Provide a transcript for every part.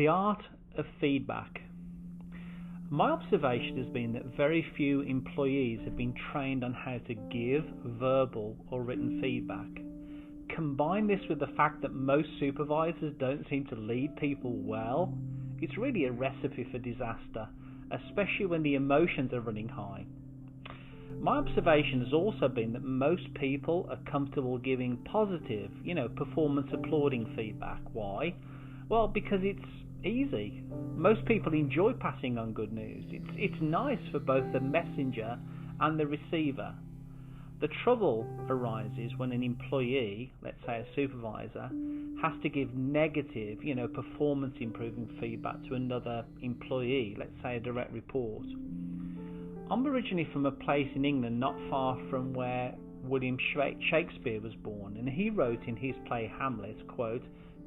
The art of feedback. My observation has been that very few employees have been trained on how to give verbal or written feedback. Combine this with the fact that most supervisors don't seem to lead people well, it's really a recipe for disaster, especially when the emotions are running high. My observation has also been that most people are comfortable giving positive, performance applauding feedback. Why? Well, because it's easy. Most people enjoy passing on good news. It's nice for both the messenger and the receiver. The trouble arises when an employee, let's say a supervisor, has to give negative, performance improving feedback to another employee, let's say a direct report. I'm originally from a place in England not far from where William Shakespeare was born, and he wrote in his play Hamlet, quote,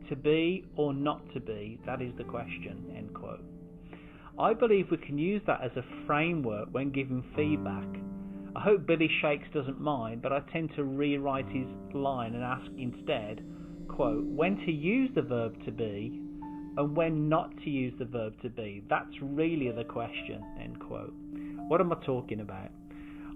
"To be or not to be, that is the question," end quote. I believe we can use that as a framework when giving feedback. I hope Billy Shakes doesn't mind, but I tend to rewrite his line and ask instead, quote, when to use the verb to be and when not to use the verb to be. That's really the question, end quote. What am I talking about?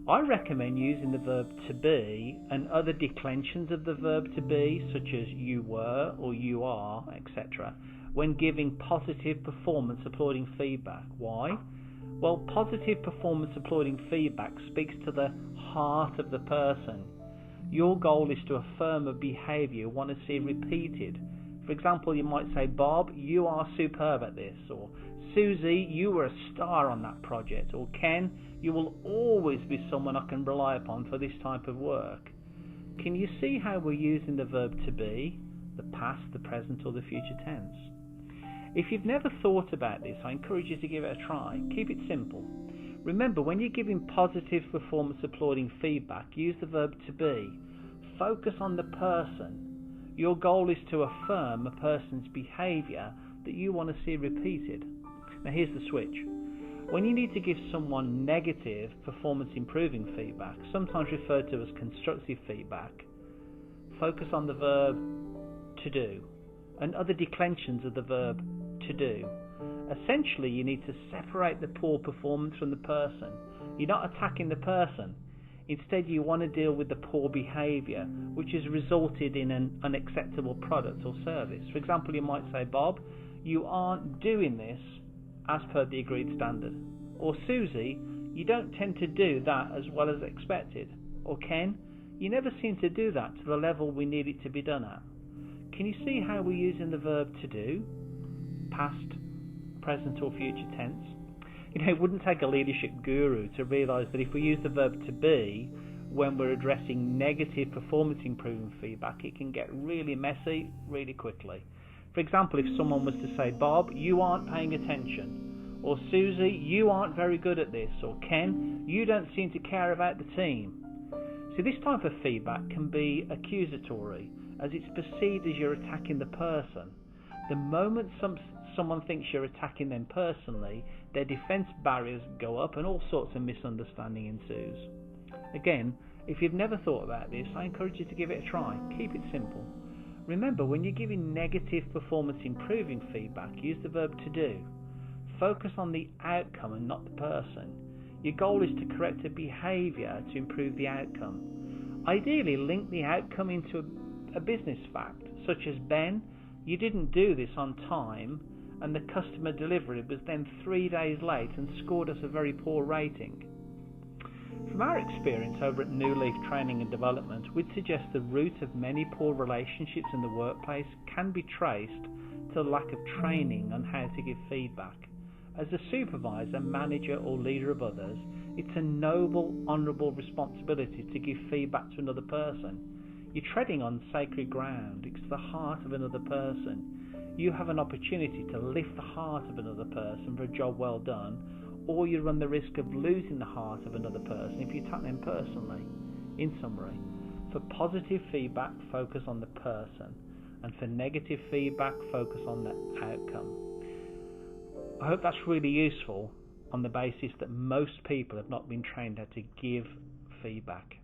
I recommend using the verb to be and other declensions of the verb to be, such as you were or you are, etc., when giving positive performance applauding feedback. Why? Well, positive performance applauding feedback speaks to the heart of the person. Your goal is to affirm a behaviour you want to see repeated. For example, you might say, Bob, you are superb at this, or Susie, you were a star on that project, or Ken, you will always be someone I can rely upon for this type of work. Can you see how we're using the verb to be, the past, the present, or the future tense? If you've never thought about this, I encourage you to give it a try. Keep it simple. Remember, when you're giving positive performance applauding feedback, use the verb to be. Focus on the person. Your goal is to affirm a person's behaviour that you want to see repeated. Now here's the switch. When you need to give someone negative performance improving feedback, sometimes referred to as constructive feedback, focus on the verb to do and other declensions of the verb to do. Essentially, you need to separate the poor performance from the person. You're not attacking the person. Instead, you want to deal with the poor behaviour, which has resulted in an unacceptable product or service. For example, you might say, Bob, you aren't doing this as per the agreed standard. Or Susie, you don't tend to do that as well as expected. Or Ken, you never seem to do that to the level we need it to be done at. Can you see how we're using the verb to do? Past, present or future tense? It wouldn't take a leadership guru to realise that if we use the verb to be when we're addressing negative performance improvement feedback, it can get really messy really quickly. For example, if someone was to say, Bob, you aren't paying attention, or Susie, you aren't very good at this, or Ken, you don't seem to care about the team. See, this type of feedback can be accusatory, as it's perceived as you're attacking the person. The moment someone thinks you're attacking them personally, their defence barriers go up and all sorts of misunderstanding ensues. Again, if you've never thought about this, I encourage you to give it a try. Keep it simple. Remember, when you're giving negative performance improving feedback, use the verb to do. Focus on the outcome and not the person. Your goal is to correct a behaviour to improve the outcome. Ideally, link the outcome into a business fact, such as, Ben, you didn't do this on time, and the customer delivery was then 3 days late and scored us a very poor rating. From our experience over at New Leaf Training and Development, we'd suggest the root of many poor relationships in the workplace can be traced to the lack of training on how to give feedback. As a supervisor, manager or leader of others, it's a noble, honourable responsibility to give feedback to another person. You're treading on sacred ground. It's the heart of another person. You have an opportunity to lift the heart of another person for a job well done, or you run the risk of losing the heart of another person if you attack them personally. In summary, for positive feedback, focus on the person, and for negative feedback, focus on the outcome. I hope that's really useful on the basis that most people have not been trained how to give feedback.